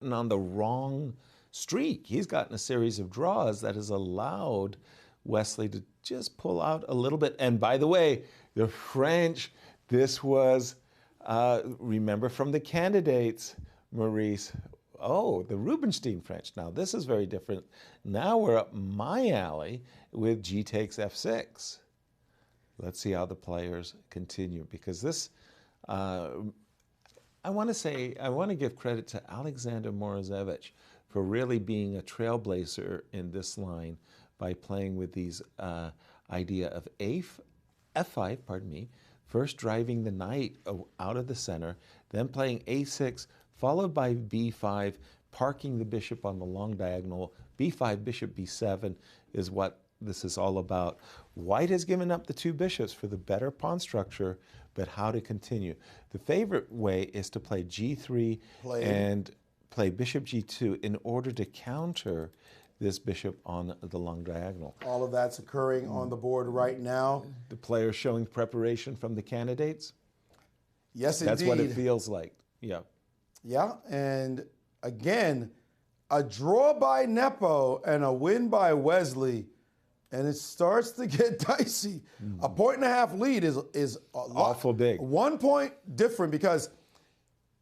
gotten on the wrong streak. He's gotten a series of draws that has allowed Wesley to just pull out a little bit. And by the way, the French, this was, remember from the candidates, Maurice, the Rubinstein French. Now, this is very different. Now we're up my alley with G takes F6. Let's see how the players continue, because this, I want to give credit to Alexander Morozevich for really being a trailblazer in this line by playing with these idea of F5, first driving the knight out of the center, then playing A6, followed by B5, parking the bishop on the long diagonal. B5, bishop B7 is what this is all about. White has given up the two bishops for the better pawn structure, but how to continue. The favorite way is to play G3 and play bishop G2 in order to counter this bishop on the long diagonal. All of that's occurring on the board right now. The players showing preparation from the candidates. Yes, indeed. That's what it feels like. Yeah. Yeah, and again, a draw by Nepo and a win by Wesley, and it starts to get dicey. A 1.5 lead is awful big. 1 point different because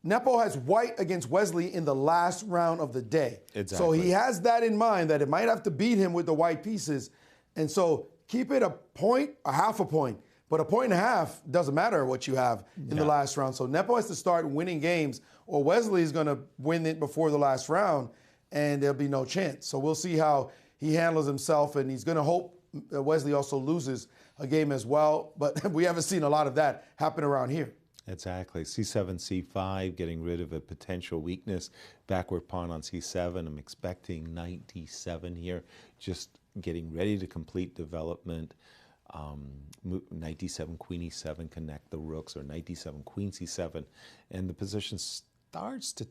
Nepo has white against Wesley in the last round of the day. Exactly. So he has that in mind, that it might have to beat him with the white pieces. And so keep it a point, a half a point. But a 1.5 doesn't matter what you have in the last round. So Nepo has to start winning games, or Wesley is going to win it before the last round, and there'll be no chance. So we'll see how he handles himself, and he's going to hope that Wesley also loses a game as well. But we haven't seen a lot of that happen around here. Exactly. C7, C5, getting rid of a potential weakness. Backward pawn on C7. I'm expecting knight D7 here, just getting ready to complete development. Knight D7, Queen E7, connect the rooks, or Knight D7, Queen C7. And the position starts to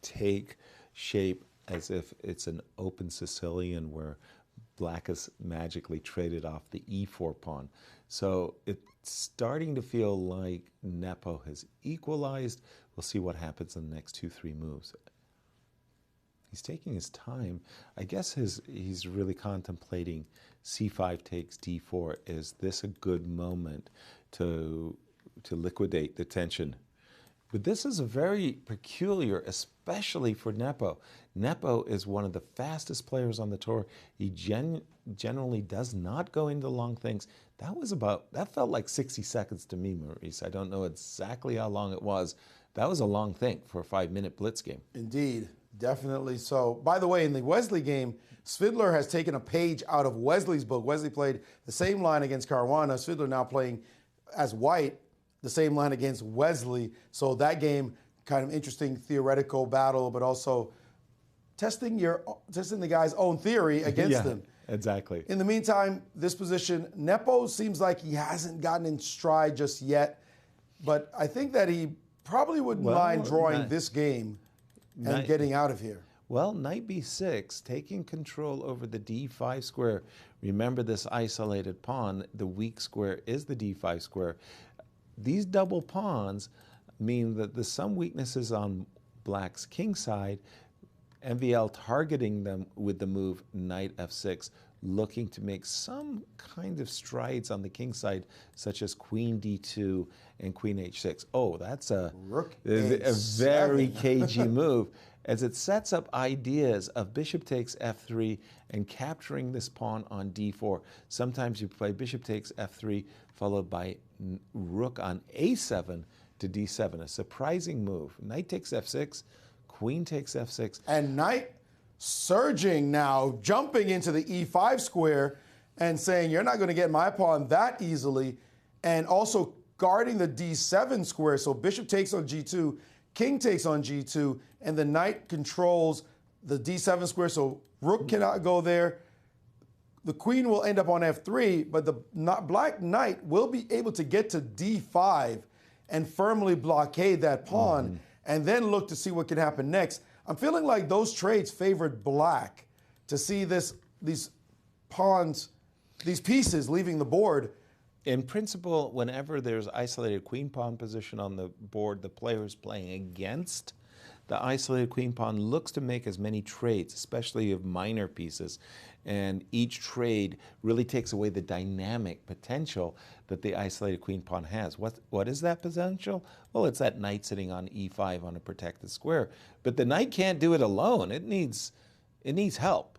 take shape as if it's an open Sicilian where black has magically traded off the E4 pawn. So it's starting to feel like Nepo has equalized. We'll see what happens in the next 2-3 moves. He's taking his time. I guess he's really contemplating C5 takes D4. Is this a good moment to liquidate the tension? But this is very peculiar, especially for Nepo. Nepo is one of the fastest players on the tour. He generally does not go into long things. That felt like 60 seconds to me, Maurice. I don't know exactly how long it was. That was a long thing for a 5-minute blitz game. Indeed, definitely so. By the way, in the Wesley game, Svidler has taken a page out of Wesley's book. Wesley played the same line against Caruana. Svidler now playing as white, the same line against Wesley. So that game, kind of interesting theoretical battle, but also testing the guy's own theory against him. Exactly. In the meantime, this position, Nepo seems like he hasn't gotten in stride just yet, but I think that he probably wouldn't mind drawing this game and getting out of here. Well, knight b6, taking control over the d5 square. Remember this isolated pawn, the weak square is the d5 square. These double pawns mean that there's some weaknesses on black's king side. Mvl targeting them with the move knight f6, looking to make some kind of strides on the king side, such as queen d2 and queen h6. Oh, that's a very cagey move, as it sets up ideas of bishop takes f3 and capturing this pawn on d4. Sometimes you play bishop takes f3 followed by rook on a7 to d7, a surprising move. Knight takes f6, queen takes f6. And knight surging now, jumping into the e5 square and saying, you're not going to get my pawn that easily, and also guarding the d7 square. So bishop takes on g2, king takes on g2, and the knight controls the d7 square, so rook cannot go there. The queen will end up on f3, but the black knight will be able to get to d5 and firmly blockade that pawn, and then look to see what can happen next. I'm feeling like those trades favored black to see these pawns, these pieces leaving the board. In principle, whenever there's isolated queen pawn position on the board, the player is playing against the isolated queen pawn looks to make as many trades, especially of minor pieces. And each trade really takes away the dynamic potential that the isolated queen pawn has. What is that potential? Well, it's that knight sitting on e5 on a protected square. But the knight can't do it alone. It needs help.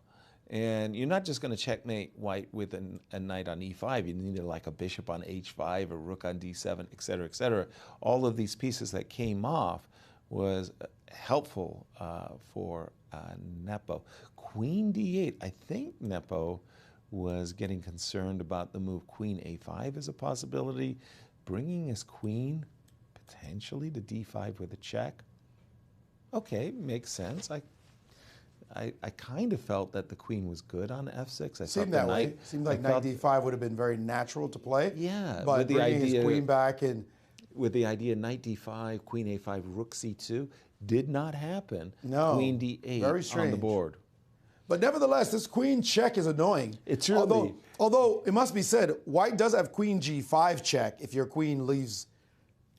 And you're not just going to checkmate white with a knight on e5. You need like a bishop on h5, a rook on d7, et cetera, et cetera. All of these pieces that came off was helpful for Nepo. Queen d8. I think Nepo was getting concerned about the move queen a5 as a possibility, bringing his queen potentially to d5 with a check. Okay, makes sense. I kind of felt that the queen was good on f6. Seemed that way. Seemed like knight d5 would have been very natural to play. Yeah, but with the bringing idea, his queen back and with the idea knight d5, queen a5, rook c2 did not happen. No, queen d8 very strange on the board. But nevertheless, this queen check is annoying. It's really. Although it must be said, white does have queen g5 check if your queen leaves,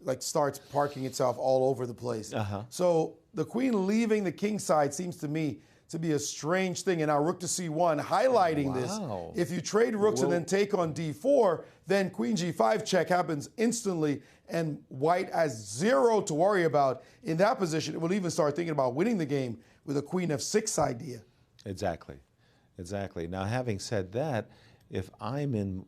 like starts parking itself all over the place. So the queen leaving the king side seems to me to be a strange thing. And now rook to c1, highlighting this. If you trade rooks and then take on d4, then queen g5 check happens instantly, and white has zero to worry about. In that position, it will even start thinking about winning the game with a queen f6 idea. Exactly. Now, having said that, if I'm in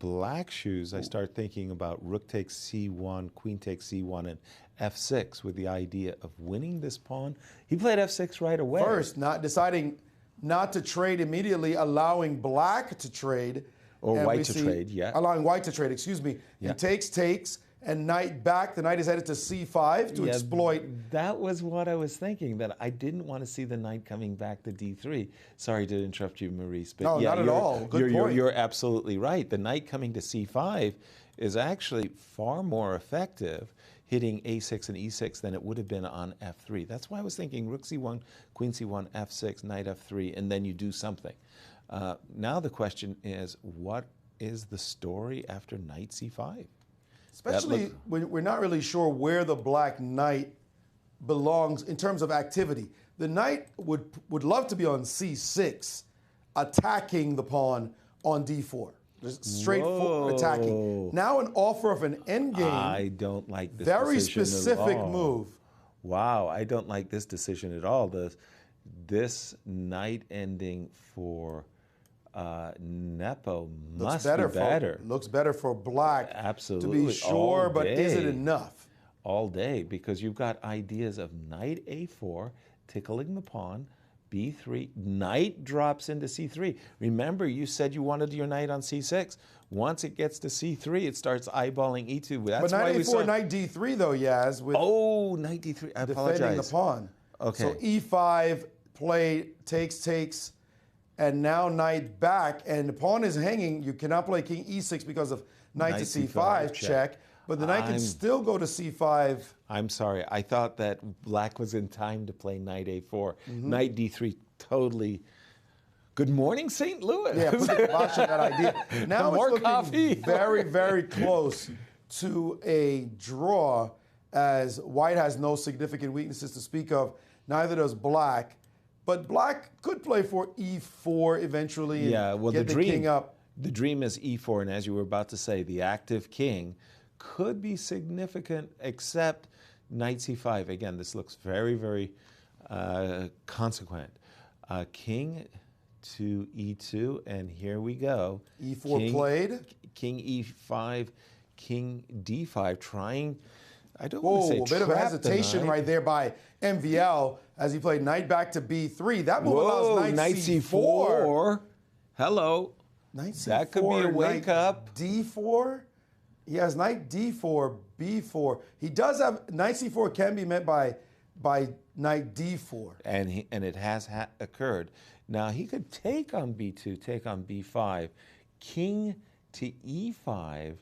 black shoes, I start thinking about rook takes c1, queen takes c1, and f6 with the idea of winning this pawn. He played f6 right away. First, not deciding not to trade immediately, allowing black to trade. Or white to trade, yeah. Allowing white to trade, excuse me. Yeah. He takes, and knight back. The knight is headed to c5 to exploit. That was what I was thinking, that I didn't want to see the knight coming back to d3. Sorry to interrupt you, Maurice. But no, not at all. Good point. You're absolutely right. The knight coming to c5 is actually far more effective hitting a6 and e6 than it would have been on f3. That's why I was thinking rook c1, queen c1, f6, knight f3, and then you do something. Now the question is, what is the story after knight c5? Especially when we're not really sure where the black knight belongs in terms of activity. The knight would love to be on c6, attacking the pawn on d4. Just straightforward attacking. Now an offer of an endgame. I don't like this very decision specific at all. move. Wow, I don't like this decision at all. This knight ending for Nepo must be better. Looks better for black. Absolutely. To be sure, but is it enough? All day, because you've got ideas of knight a4, tickling the pawn, b3, knight drops into c3. Remember, you said you wanted your knight on c6. Once it gets to c3, it starts eyeballing e2. That's but knight a4, knight d3, though, Yaz. With knight d3. I apologize. Defending the pawn. Okay. So e5, play, takes, and now knight back, and the pawn is hanging. You cannot play king e6 because of knight to c5 check. But the knight can still go to c5. I'm sorry. I thought that black was in time to play knight a4. Knight d3, totally. Good morning, St. Louis. Yeah, put the kibosh on that idea. Now more it's looking coffee. very, very close to a draw, as white has no significant weaknesses to speak of. Neither does black. But black could play for e4 eventually and get the king up. The dream is e4, and as you were about to say, the active king could be significant, except knight c5. Again, this looks very, very consequent. King to e2, and here we go. e4 played. King e5, king d5, trying, I don't want to say a bit of hesitation right there by Mvl as he played knight back to b3. That move allows knight c4. Hello. Knight c4. That could be a wake up. d4. He has knight d4, b4. He does have knight c4 can be met by knight d4. And it has occurred. Now he could take on b2, take on b5, king to e5,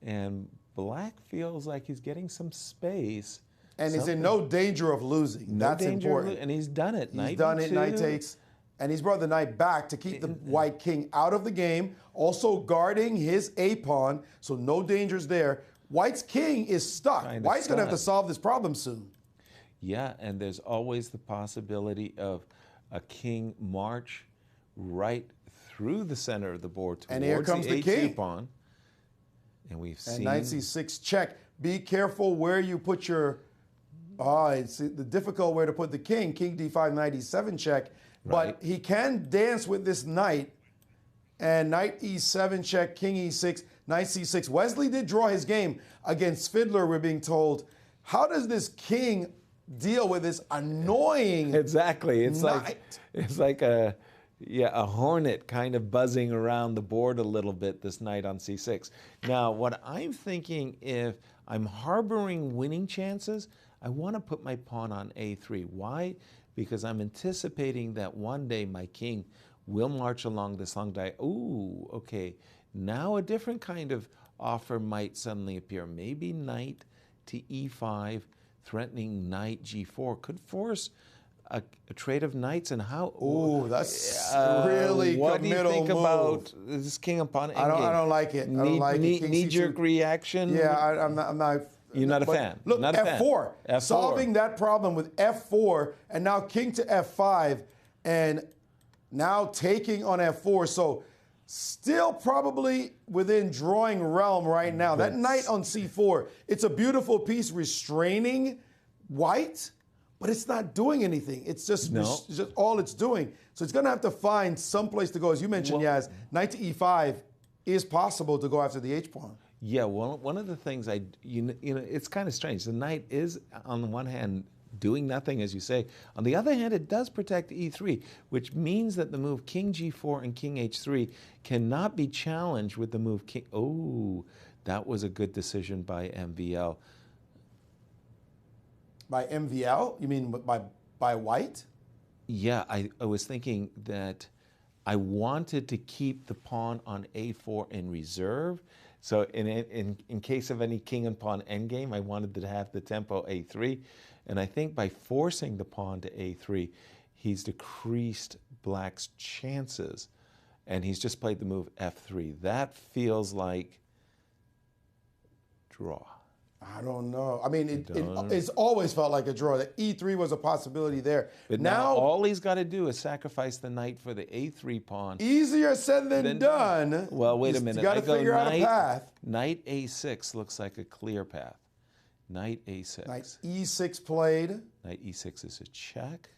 and black feels like he's getting some space. And he's in no danger of losing. That's important. And he's done it. He's done it. Knight takes. And he's brought the knight back to keep the white king out of the game, also guarding his a-pawn, so no dangers there. White's king is stuck. White's going to have to solve this problem soon. Yeah, and there's always the possibility of a king march right through the center of the board towards And here comes the A2 king. pawn. And we've And seen knight c6 check. Be careful where you put your. It's the difficult way to put the king. King d5, knight e7 check. Right. But he can dance with this knight. And knight e7 check, king e6, knight c6. Wesley did draw his game against Fiddler, we're being told. How does this king deal with this annoying exactly. It's knight? like a hornet kind of buzzing around the board a little bit, this knight on c6. Now, what I'm thinking, if I'm harboring winning chances, I want to put my pawn on a3. Why? Because I'm anticipating that one day my king will march along this long diagonal. Ooh, okay. Now a different kind of offer might suddenly appear. Maybe knight to e5, threatening knight g4 could force a trade of knights. And how? Ooh, that's really what do you think move. about this king upon endgame? I don't like it. I don't like it. Knee-jerk reaction. Yeah, I'm not. You're not a fan. Look, not a F4. Fan. Solving that problem with F4, and now king to F5, and now taking on F4. So still probably within drawing realm right now. That knight on C4, it's a beautiful piece restraining white, but it's not doing anything. It's just all it's doing. So it's going to have to find some place to go. As you mentioned, Yaz, knight to E5 is possible to go after the H-pawn. Yeah, well, one of the things it's kind of strange. The knight is, on the one hand, doing nothing, as you say. On the other hand, it does protect e3, which means that the move king g4 and king h3 cannot be challenged with the move king. Oh, that was a good decision by Mvl. By Mvl? You mean by white? Yeah, I was thinking that I wanted to keep the pawn on a4 in reserve. So in case of any king and pawn endgame, I wanted to have the tempo a3. And I think by forcing the pawn to a3, he's decreased black's chances. And he's just played the move f3. That feels like draw. I don't know. I mean, it's always felt like a draw. The e3 was a possibility there. But now all he's got to do is sacrifice the knight for the a3 pawn. Easier said than done. Well, wait a minute. You got to figure out a path. Knight a6 looks like a clear path. Knight a6. Knight e6 played. Knight e6 is a check.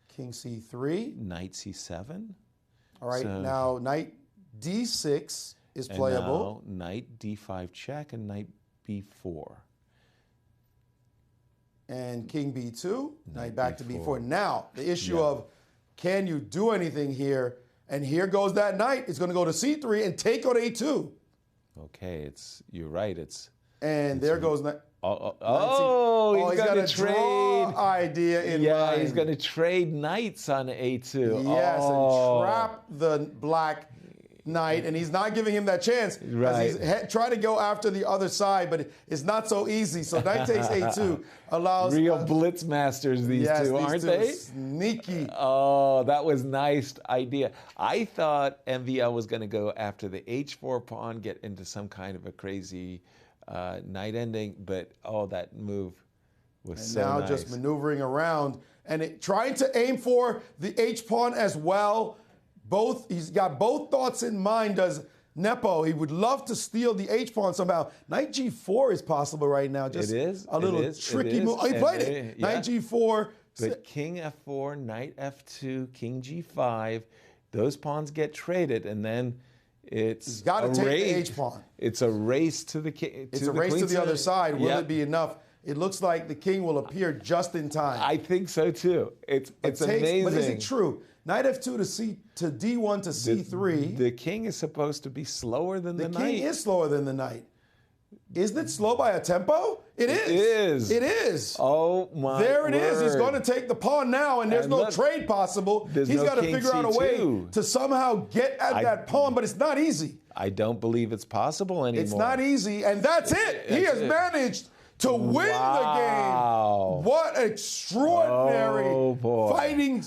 King c3. Knight c7. All right, so, now knight d6 is playable. And now knight d5 check and knight b4. And king b2, knight back to b4. Now, the issue of can you do anything here? And here goes that knight. It's going to go to c3 and take on a2. Okay, you're right. And there goes knight. He's got a trade idea in mind. He's going to trade knights on a2. Yes, and trap the black knight, and he's not giving him that chance. Right. He's trying to go after the other side, but it's not so easy. So knight takes a2 allows... Real blitz masters, these two, aren't they? Sneaky. Oh, that was nice idea. I thought Mvl was going to go after the h4 pawn, get into some kind of a crazy night ending, but that move was so nice. And now just maneuvering around and trying to aim for the h-pawn as well. He's got both thoughts in mind, does Nepo. He would love to steal the h-pawn somehow. Knight g4 is possible right now. Just it is. A little tricky move. Oh, he played it. Yeah. Knight g4. But king f4, knight f2, king g5, those pawns get traded, and then he's got to take the h-pawn. It's a race to the king. It's a race to the other side. Will it be enough? It looks like the king will appear just in time. I think so too. It's amazing. But is it true? Knight f2 to d1 to c3. The king is supposed to be slower than the knight. The king is slower than the knight. Isn't it slow by a tempo? It is. It is. It is. Oh, my There it word. is. He's going to take the pawn now, and there's no trade possible. He's got to figure out a way to somehow get at that pawn, but it's not easy. I don't believe it's possible anymore. It's not easy, and that's it. He has managed to win the game. What extraordinary fighting.